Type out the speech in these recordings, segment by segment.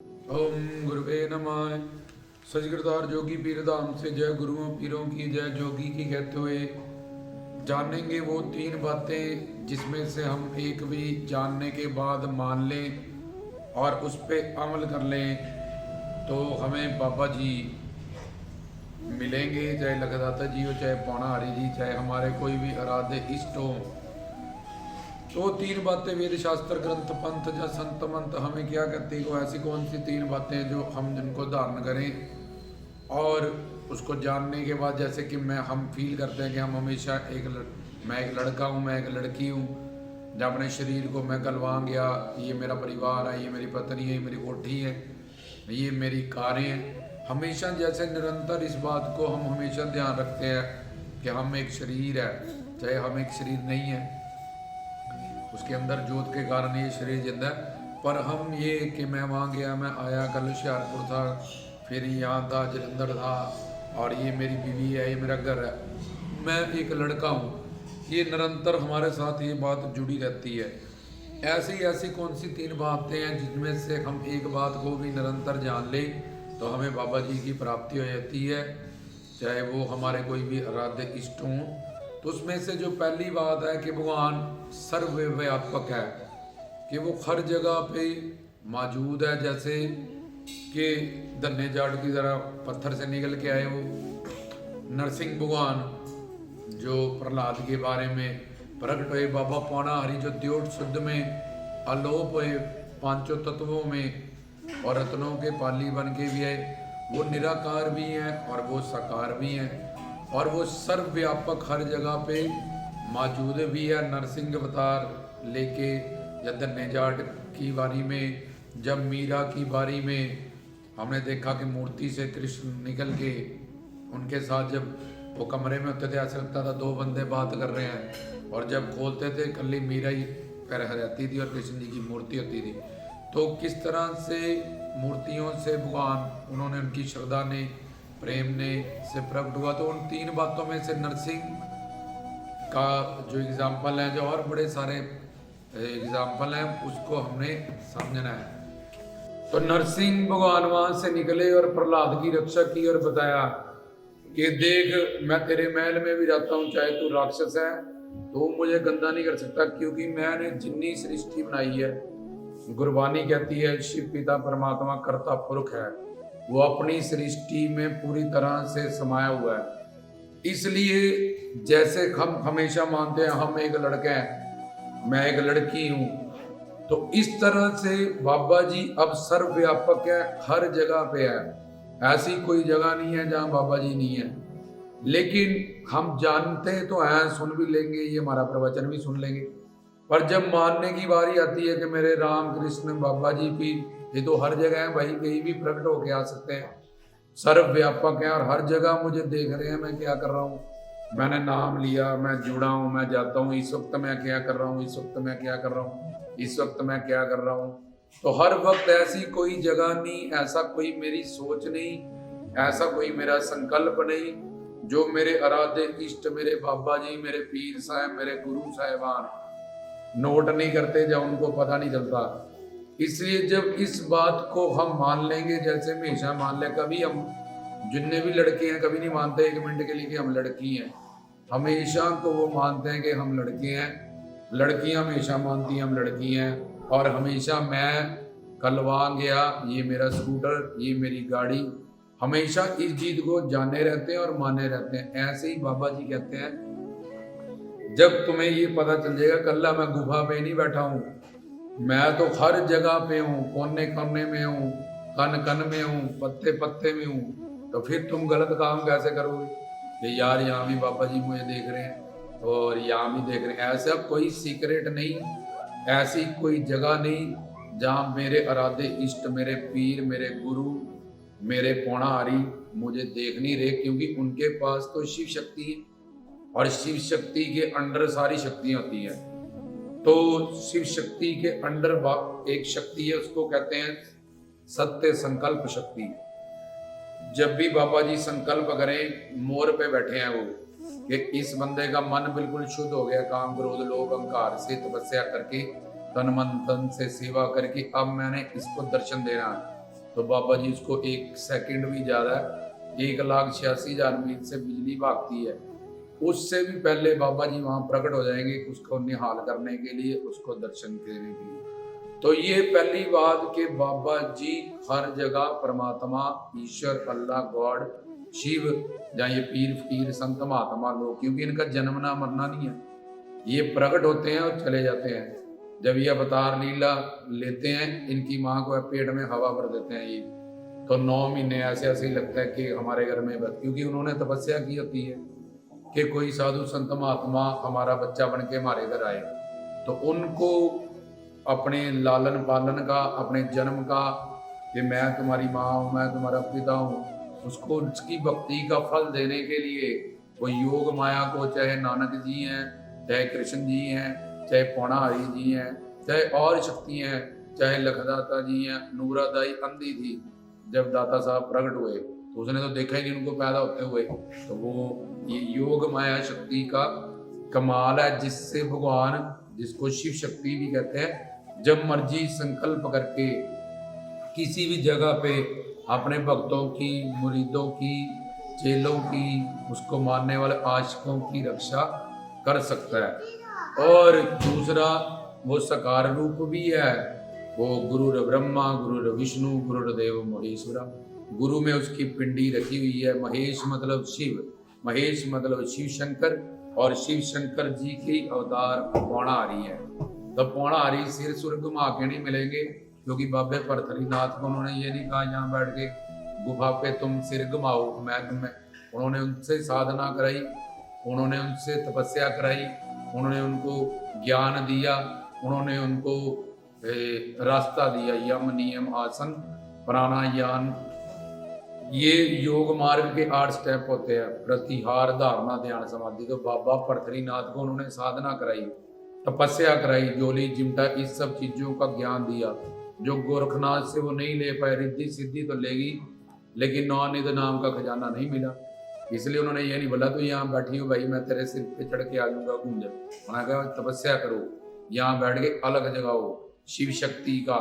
ओम गुरुवे नमः। सजगुरदार जोगी पीर धाम से जय गुरुओं पीरों की जय। जोगी की कहते हुए जानेंगे वो तीन बातें जिसमें से हम एक भी जानने के बाद मान लें और उस पर अमल कर लें तो हमें बाबा जी मिलेंगे। चाहे लखदाता जी हो, चाहे पौना हरि जी, चाहे हमारे कोई भी आराध्य इष्ट हो। तो तीन बातें वेद शास्त्र ग्रंथ पंथ या संत मंत हमें क्या कहते हैं, को ऐसी कौन सी तीन बातें जो हम जिनको धारण करें और उसको जानने के बाद जैसे कि हम फील करते हैं कि हम हमेशा मैं एक लड़का हूँ, मैं एक लड़की हूँ। जब अपने शरीर को मैं गलवांग या ये मेरा परिवार है, ये मेरी पत्नी है, ये मेरी कोठी है, ये मेरी कारें हैं, हमेशा जैसे निरंतर इस बात को हम हमेशा ध्यान रखते हैं कि हम एक शरीर है, चाहे हम एक शरीर नहीं है, उसके अंदर जोत के कारण ये शरीर जिंदा है। पर हम ये कि मैं वहाँ गया, मैं आया, कल हुशियारपुर था, फिर यहाँ था, जलंधर था, और ये मेरी बीवी है, ये मेरा घर है, मैं एक लड़का हूँ, ये निरंतर हमारे साथ ये बात जुड़ी रहती है। ऐसी ऐसी कौन सी तीन बातें हैं जिनमें से हम एक बात को भी निरंतर जान लें तो हमें बाबा जी की प्राप्ति हो जाती है, चाहे वो हमारे कोई भी आराध्य इष्ट हों। तो उसमें से जो पहली बात है कि भगवान सर्वव्यापक है, कि वो हर जगह पे मौजूद है। जैसे कि धन्य जाट की तरह पत्थर से निकल के आए वो नरसिंह भगवान जो प्रहलाद के बारे में प्रकट हुए, बाबा पौना हरि जो द्योट शुद्ध में अलोप हुए पांचों तत्वों में और रत्नों के पाली बन के भी है, वो निराकार भी हैं और वो साकार भी हैं और वो सर्वव्यापक हर जगह पे मौजूद भी है। नरसिंह अवतार लेके या धन्य जाट की बारी में, जब मीरा की बारी में हमने देखा कि मूर्ति से कृष्ण निकल के उनके साथ जब वो कमरे में होते थे ऐसा लगता था दो बंदे बात कर रहे हैं, और जब खोलते थे कल्ली मीरा ही रहती थी और कृष्ण जी की मूर्ति होती थी। तो किस तरह से मूर्तियों से भगवान उन्होंने उनकी श्रद्धा ने प्रेम ने से प्रकट हुआ। तो उन तीन बातों में से नरसिंह का जो एग्जाम्पल है, जो और बड़े सारे एग्जाम्पल हैं, उसको हमने समझना है। तो नरसिंह भगवान वहां से निकले और प्रहलाद की रक्षा की और बताया कि देख मैं तेरे महल में भी रहता हूँ, चाहे तू राक्षस है तो मुझे गंदा नहीं कर सकता, क्योंकि मैंने जितनी सृष्टि बनाई है, गुरबानी कहती है शिव पिता परमात्मा कर्ता पुरुष है, वो अपनी सृष्टि में पूरी तरह से समाया हुआ है। इसलिए जैसे हम हमेशा मानते हैं हम एक लड़का है, मैं एक लड़की हूँ, तो इस तरह से बाबा जी अब सर्वव्यापक है, हर जगह पे है। ऐसी कोई जगह नहीं है जहाँ बाबा जी नहीं है। लेकिन हम जानते तो हैं, सुन भी लेंगे, ये हमारा प्रवचन भी सुन लेंगे, पर जब मानने की बारी आती है कि मेरे राम कृष्ण बाबा जी भी ये तो हर जगह है भाई, कहीं भी प्रकट होके आ सकते हैं, सर्वव्यापक है और हर जगह मुझे देख रहे हैं मैं क्या कर रहा हूँ। मैंने नाम लिया, मैं जुड़ा हूँ, मैं जाता हूँ, इस वक्त मैं क्या कर रहा हूँ, इस वक्त मैं क्या कर रहा हूँ, इस वक्त मैं क्या कर रहा हूँ। तो हर वक्त ऐसी कोई जगह नहीं, ऐसा कोई मेरी सोच नहीं, ऐसा कोई मेरा संकल्प नहीं जो मेरे आराध्य इष्ट मेरे बाबा जी, मेरे पीर साहब, मेरे गुरु साहिबान नोट नहीं करते, जब उनको पता नहीं चलता। इसलिए जब इस बात को हम मान लेंगे, जैसे हमेशा मान लें, कभी हम जितने भी लड़के हैं कभी नहीं मानते एक मिनट के लिए कि हम लड़की हैं, हमेशा तो वो मानते हैं कि हम लड़के हैं। लड़कियां हमेशा मानती हैं हम लड़की हैं, और हमेशा मैं कलवा गया, ये मेरा स्कूटर, ये मेरी गाड़ी, हमेशा इस चीज को जाने रहते हैं और माने रहते हैं। ऐसे ही बाबा जी कहते हैं जब तुम्हें ये पता चल जाएगा कल्ला मैं गुफा पे नहीं बैठा हूँ, मैं तो हर जगह पे हूँ, कोने कोने में हूँ, कन कन में हूँ, पत्ते पत्ते में हूँ, तो फिर तुम गलत काम कैसे करोगे कि यार यहाँ भी बाबा जी मुझे देख रहे हैं और यहाँ भी देख रहे हैं। ऐसा कोई सीक्रेट नहीं, ऐसी कोई जगह नहीं जहाँ मेरे आराध्य इष्ट, मेरे पीर, मेरे गुरु, मेरे पौना हरि मुझे देख नहीं रहे, क्योंकि उनके पास तो शिव शक्ति है और शिव शक्ति के अंडर सारी शक्तियां होती हैं। तो शिव शक्ति के अंडर एक शक्ति है, उसको कहते हैं सत्य संकल्प शक्ति। जब भी बाबा जी संकल्प करें, मोर पे बैठे हैं वो, कि इस बंदे का मन बिल्कुल शुद्ध हो गया काम क्रोध लोभ अहंकार से, तपस्या करके तन मन धन से सेवा करके अब मैंने इसको दर्शन देना, तो बाबा जी उसको 1 सेकंड भी ज़्यादा 1,86,000 मील से बिजली भागती है, उससे भी पहले बाबा जी वहाँ प्रकट हो जाएंगे उसको निहाल करने के लिए, उसको दर्शन देने के लिए। तो ये पहली बात कि बाबा जी हर जगह परमात्मा, ईश्वर, अल्लाह, गॉड, शिव, या ये पीर फकीर संत महात्मा लोग, क्योंकि इनका जन्मना मरना नहीं है, ये प्रकट होते हैं और चले जाते हैं। जब ये अवतार लीला लेते हैं, इनकी माँ को पेट में हवा भर देते हैं ये, तो 9 महीने ऐसे ऐसे ही लगता है कि हमारे घर में बस, क्योंकि उन्होंने तपस्या की होती है कि कोई साधु संत महात्मा हमारा बच्चा बन के हमारे घर आए, तो उनको अपने लालन पालन का, अपने जन्म का, कि मैं तुम्हारी माँ हूँ, मैं तुम्हारा पिता हूँ, उसको उसकी भक्ति का फल देने के लिए वो योग माया को, चाहे नानक जी हैं, चाहे कृष्ण जी हैं, चाहे पौना हरि जी हैं, चाहे और शक्ति हैं, चाहे लखदाता जी हैं। नूरादाई अंधी थी, जब दाता साहब प्रकट हुए तो उसने तो देखा ही नहीं उनको पैदा होते हुए, तो वो ये योग माया शक्ति का कमाल है, जिससे भगवान, जिसको शिव शक्ति भी कहते हैं, जब मर्जी संकल्प करके किसी भी जगह पे अपने भक्तों की, मुरीदों की, चेलों की, उसको मानने वाले आशिकों की रक्षा कर सकता है। और दूसरा वो साकार रूप भी है, वो गुरुर ब्रह्मा, गुरुर विष्णु, गुरुर्देव महेश्वरा। गुरु में उसकी पिंडी रखी हुई है, महेश मतलब शिव, महेश मतलब शिव शंकर, और शिव शंकर जी की अवतार पौना हरि है। तो पौना हरि सिर सुर घुमा के नहीं मिलेंगे, क्योंकि बाबे भरथरीनाथ को उन्होंने ये नहीं कहा यहाँ बैठ के गुफा पे तुम सिर घुमाओ, मैं तुम्हें, उन्होंने उनसे साधना कराई, उन्होंने उनसे तपस्या कराई, उन्होंने उनको ज्ञान दिया, उन्होंने उनको रास्ता दिया, यम नियम आसन प्राणायाम, ये योग मार्ग के 8 स्टेप होते हैं, प्रतिहार, धारणा, ध्यान, समाधि। तो बाबा भरथरीनाथ को उन्होंने साधना कराई, तपस्या कराई, जोली चिमटा, इस सब चीजों का ज्ञान दिया, जो गोरखनाथ से वो नहीं ले पाए। रिद्धि सिद्धि तो लेगी, लेकिन नौनिध नाम का खजाना नहीं मिला, इसलिए उन्होंने ये नहीं बोला तो यहाँ बैठी हो भाई, मैं तेरे सिर पे चढ़ के आ जाऊंगा घूम जा। उन्होंने कहा तपस्या करो, यहाँ बैठ के अलग जगाओ शिव शक्ति का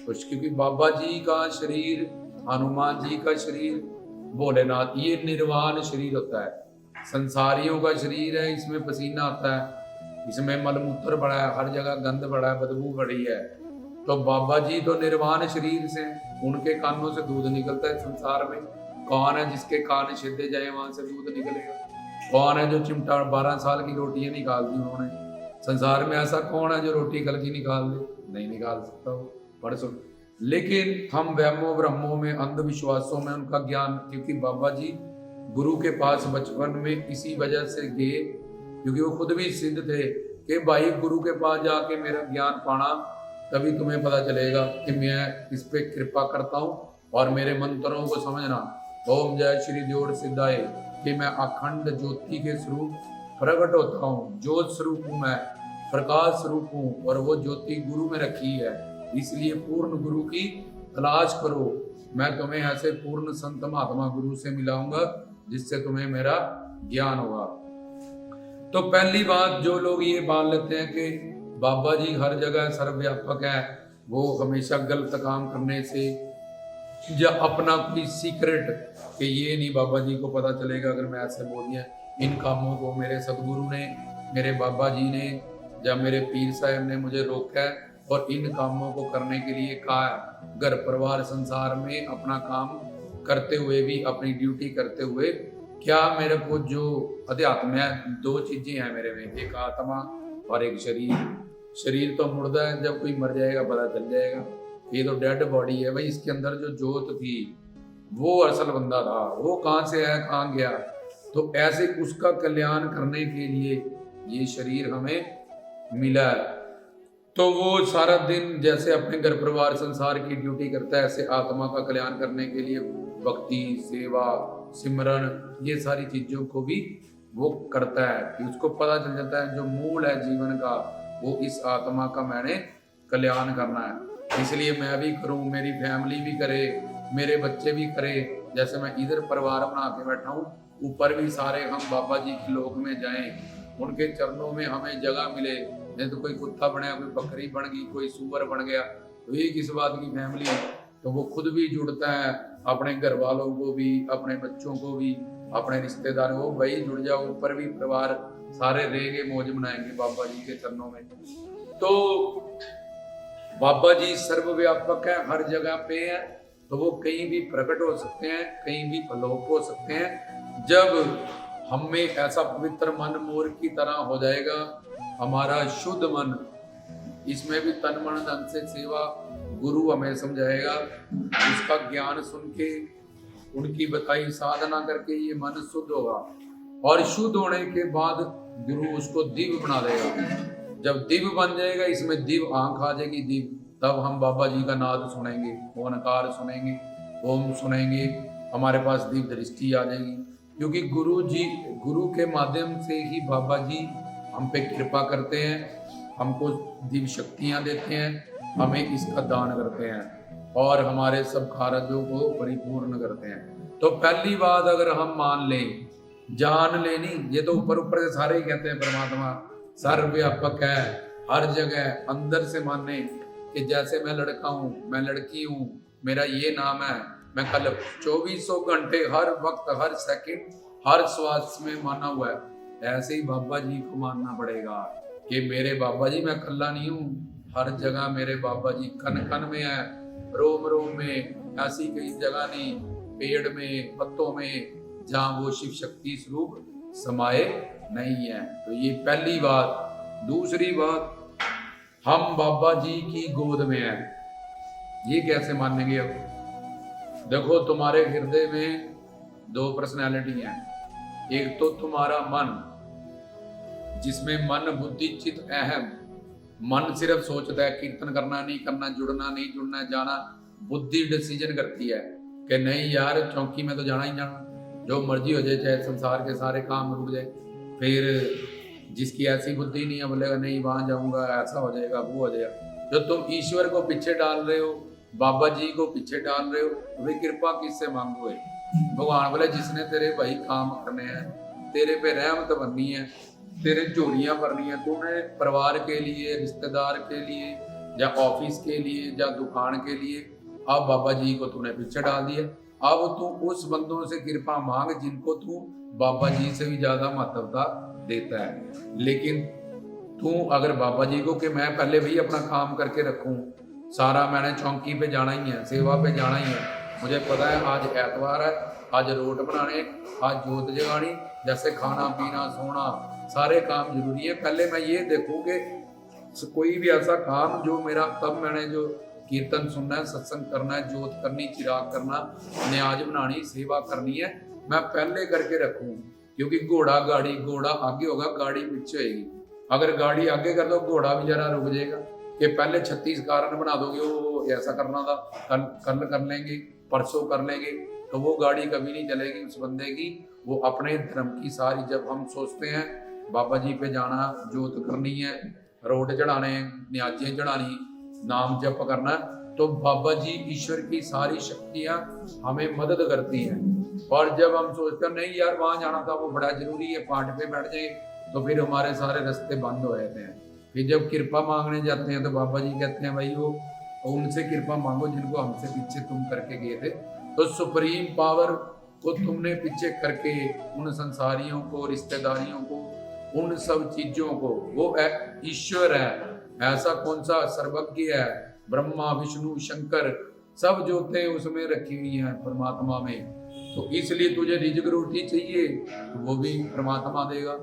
कुछ, क्योंकि बाबा जी का शरीर, हनुमान जी का शरीर, भोलेनाथ, ये निर्वाण शरीर होता है, संसारियों का शरीर है, इसमें पसीना आता है, इसमें मलमूत्र बड़ा है, हर जगह गंद बड़ा है, बदबू बड़ी है। तो बाबा जी तो निर्वाण शरीर से, उनके कानों से दूध निकलता है। संसार में कौन है जिसके कान सीधे जाए वहां से दूध निकलेगा? कौन है जो चिमटा 12 साल की रोटियां निकाल दी उन्होंने? संसार में ऐसा कौन है जो रोटी कल की निकाल दे? नहीं निकाल सकता वो, पढ़ सुन। लेकिन हम वहमों ब्रह्मों में, अंधविश्वासों में उनका ज्ञान, क्योंकि बाबा जी गुरु के पास बचपन में इसी वजह से गए, क्योंकि वो खुद भी सिद्ध थे कि भाई गुरु के पास जाके मेरा ज्ञान पाना, तभी तुम्हें पता चलेगा कि मैं इस पे कृपा करता हूँ और मेरे मंत्रों को समझना। ओम जय श्री जोड़ सिद्धाए, कि मैं अखंड ज्योति के स्वरूप प्रकट होता हूँ, ज्योत स्वरूप हूँ मैं, प्रकाश स्वरूप हूँ, और वो ज्योति गुरु में रखी है, इसलिए पूर्ण गुरु की तलाश करो। मैं तुम्हें ऐसे पूर्ण संत महात्मा गुरु से मिलाऊंगा जिससे तुम्हें मेरा ज्ञान होगा। तो पहली बात, जो लोग ये मान लेते हैं कि बाबा जी हर जगह सर्वव्यापक है, वो हमेशा गलत काम करने से, या अपना कोई सीक्रेट कि ये नहीं बाबा जी को पता चलेगा अगर मैं ऐसे बोल दिया, इन कामों को मेरे सदगुरु ने, मेरे बाबा जी ने, या मेरे पीर साहब ने मुझे रोका है और इन कामों को करने के लिए कहा है। घर परिवार संसार में अपना काम करते हुए भी, अपनी ड्यूटी करते हुए, क्या मेरे को जो अध्यात्म है, 2 चीजें हैं मेरे में, एक आत्मा और एक शरीर। शरीर तो मुर्दा है, जब कोई मर जाएगा पता चल जाएगा, ये तो डेड बॉडी है भाई। इसके अंदर जो जोत थी वो असल बंदा था, वो कहाँ से है, कहाँ गया? तो ऐसे उसका कल्याण करने के लिए ये शरीर हमें मिला है। तो वो सारा दिन जैसे अपने घर परिवार संसार की ड्यूटी करता है, ऐसे आत्मा का कल्याण करने के लिए भक्ति, सेवा, सिमरन, ये सारी चीजों को भी वो करता है। कि उसको पता चल जाता है जो मूल है जीवन का, वो इस आत्मा का मैंने कल्याण करना है, इसलिए मैं भी करूं, मेरी फैमिली भी करे, मेरे बच्चे भी करे। जैसे मैं इधर परिवार बना के बैठा हूँ, ऊपर भी सारे हम बाबा जी के लोक में जाएं, उनके चरणों में हमें जगह मिले। नहीं तो कोई कुत्ता बन गया, कोई बकरी बन गई, कोई सूअर बन गया, तो ये किस बात की फैमिली है? तो वो खुद भी जुड़ता है, अपने घर वालों को भी, अपने बच्चों को भी, अपने रिश्तेदारों को, भाई जुड़ जाओ, ऊपर भी परिवार सारे रहेंगे, मौज मनाएंगे बाबा जी के चरणों में। तो बाबा जी सर्वव्यापक है, हर जगह पे है, तो वो कहीं भी प्रकट हो सकते हैं, कहीं भी अलोप हो सकते हैं। जब हम में ऐसा पवित्र मन मोर की तरह हो जाएगा, हमारा शुद्ध मन, इसमें भी तन मन धन से सेवा, गुरु हमें समझाएगा, उसका ज्ञान सुन के, उनकी बताई साधना करके ये मन शुद्ध होगा, और शुद्ध होने के बाद गुरु उसको दिव्य बना देगा। जब दिव्य बन जाएगा, इसमें दिव्य आंख आ जाएगी दिव्य, तब हम बाबा जी का नाद सुनेंगे, ओंकार सुनेंगे, ओम सुनेंगे, हमारे पास दिव्य दृष्टि आ जाएगी। क्योंकि गुरु के माध्यम से ही बाबा जी हम पे कृपा करते हैं, हमको दिव्य शक्तियां देते हैं, हमें इसका दान करते हैं और हमारे सब कार्यों को परिपूर्ण करते हैं। तो पहली बात अगर हम मान लें, जान ले, नहीं ये तो ऊपर ऊपर से सारे ही कहते हैं परमात्मा सर्वव्यापक है, हर जगह, अंदर से माने कि जैसे मैं लड़का हूँ, मैं लड़की हूँ, मेरा ये नाम है, मैं कल 2400 घंटे हर वक्त, हर सेकंड, हर श्वास में माना हुआ है, ऐसे ही बाबा जी को मानना पड़ेगा कि मेरे बाबा जी, मैं कल्ला नहीं हूँ, हर जगह मेरे बाबा जी कन कन में है, रोम रोम में, ऐसी कई जगह नहीं, पेड़ में, पत्तों में, जहाँ वो शिव शक्ति स्वरूप समाये नहीं है। तो ये पहली बात। दूसरी बात, हम बाबा जी की गोद में हैं, ये कैसे मानेंगे? अब देखो, तुम्हारे हृदय में दो पर्सनैलिटी हैं, एक तो तुम्हारा मन, जिसमें मन बुद्धि चित्त अहम, मन सिर्फ सोचता है कीर्तन करना नहीं करना, जुड़ना नहीं जुड़ना, जाना, बुद्धि डिसीजन करती है कि नहीं यार चौकी में तो जाना ही जाना, जो मर्जी हो जाए, चाहे संसार के सारे काम रुक जाए। फिर जिसकी ऐसी बुद्धि नहीं है बोलेगा नहीं वहां जाऊंगा, ऐसा हो जाएगा, वो हो जाएगा। जो तुम ईश्वर को पीछे डाल रहे हो, बाबा जी को पीछे डाल रहे हो, वे कृपा किससे मांगोगे? भगवान बोले जिसने तेरे भाई काम करने हैं, तेरे पे रहमत बननी है, तेरे झोलियां भरनी है, तूने परिवार के लिए, रिश्तेदार के लिए, या ऑफिस के लिए, या दुकान के लिए, अब बाबा जी को तूने पीछे डाल दिया। अब तू उस बंदों से कृपा मांग जिनको तू बाबा जी से भी ज्यादा महत्वता देता है। लेकिन तू अगर बाबा जी को कि मैं पहले भी अपना काम करके रखूं, सारा मैंने चौकी पे जाना ही है, सेवा पे जाना ही है, मुझे पता है आज एतवार है, आज रोट बनाने, आज जोत जगानी, जैसे खाना पीना सोना सारे काम जरूरी है, पहले मैं ये देखूं कि कोई भी ऐसा काम जो मेरा, तब मैंने जो कीर्तन सुनना है, सत्संग करना है, जोत करनी, चिराग करना, न्याज बनानी, सेवा करनी है, मैं पहले करके रखूं। क्योंकि घोड़ा आगे होगा, गाड़ी पीछे होगी। अगर गाड़ी आगे कर दो, घोड़ा भी जरा रुक जाएगा कि पहले 36 कारण बना दोगे, वो ऐसा करना था, कल कर लेंगे, परसों कर लेंगे, तो वो गाड़ी कभी नहीं चलेगी उस बंदे की। वो अपने धर्म की सारी, जब हम सोचते हैं बाबा जी पे जाना, जोत करनी है, रोट चढ़ाने, न्याजियां चढ़ानी, नाम जप करना, तो बाबा जी ईश्वर की सारी शक्तियां हमें मदद करती हैं। और जब हम सोचते हैं नहीं यार वहां जाना था, वो बड़ा जरूरी है, पाठ पे बैठ जाए, तो फिर हमारे सारे रास्ते बंद हो जाते हैं। फिर जब कृपा मांगने जाते हैं तो बाबा जी कहते हैं भाई वो उनसे कृपा मांगो जिनको हमसे पीछे तुम करके गए थे। तो सुप्रीम पावर को तुमने पीछे करके उन संसारियों को, रिश्तेदारियों को, उन सब चीजों को, वो ईश्वर है, ऐसा कौन सा सर्वज्ञ है, ब्रह्मा विष्णु शंकर सब जोते उसमें रखी हुई हैं परमात्मा में। तो इसलिए तुझे रिज़्क रोटी चाहिए तो वो भी परमात्मा देगा,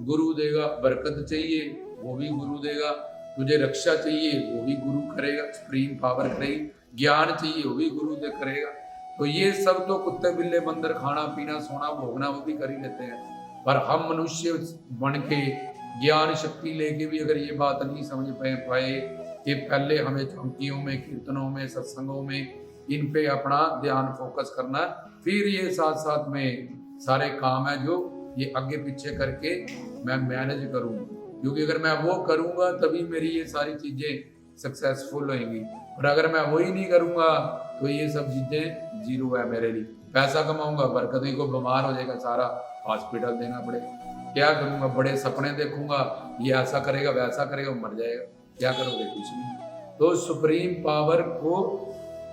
गुरु देगा। बरकत चाहिए वो भी गुरु देगा, तुझे रक्षा चाहिए वो भी गुरु करेगा, सुप्रीम पावर करेगी, ज्ञान चाहिए वो भी गुरु दे करेगा। तो ये सब तो कुत्ते बिल्ले बंदर, खाना पीना सोना भोगना वो भी कर ही लेते हैं, पर हम मनुष्य बन के ज्ञान शक्ति लेके भी अगर ये बात नहीं समझ पाए कि पहले हमें चौकियों में, कीर्तनों में, सत्संगों में इन पे अपना ध्यान फोकस करना, फिर ये साथ साथ में सारे काम है जो ये आगे पीछे करके मैं मैनेज करूँ। क्योंकि अगर मैं वो करूँगा तभी मेरी ये सारी चीज़ें सक्सेसफुल होंगी, और अगर मैं वही नहीं करूँगा तो ये सब चीज़ें जीरो है मेरे लिए। पैसा कमाऊंगा, बरकत को बीमार हो जाएगा, सारा हॉस्पिटल देना पड़ेगा, क्या करूँगा? बड़े सपने देखूंगा, ये ऐसा करेगा वैसा करेगा, मर जाएगा, क्या करोगे? कुछ नहीं। तो सुप्रीम पावर को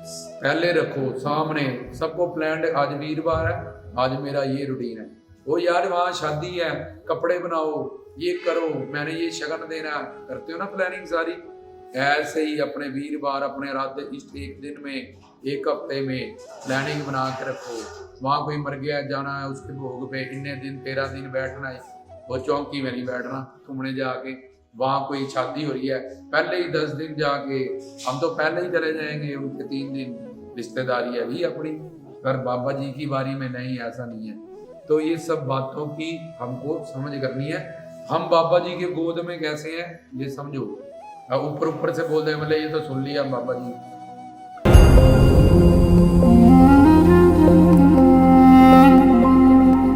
पहले रखो सामने सबको प्लान। आज वीरवार है, आज मेरा ये रूटीन है। वो यार वहाँ शादी है, कपड़े बनाओ, ये करो, मैंने ये शगन देना, करते हो ना प्लानिंग सारी। ऐसे ही अपने वीरवार, अपने आराध्य इष्ट एक दिन में, एक हफ्ते में प्लानिंग बना के रखो। वहाँ कोई मर गया, जाना है उसके भोग पे, इतने दिन 13 दिन बैठना है। वो चौकी में नहीं बैठना, घूमने जाके। वहाँ कोई शादी हो रही है, पहले ही 10 दिन जाके, हम तो पहले ही चले जाएंगे, उनके 3 दिन रिश्तेदारी है भी अपनी, पर बाबा जी की बारी में नहीं, ऐसा नहीं है। तो ये सब बातों की हमको समझ करनी है। हम बाबा जी के गोद में कैसे हैं ये समझो। ऊपर ऊपर से बोल दे बोले ये तो सुन लिया बाबा जी,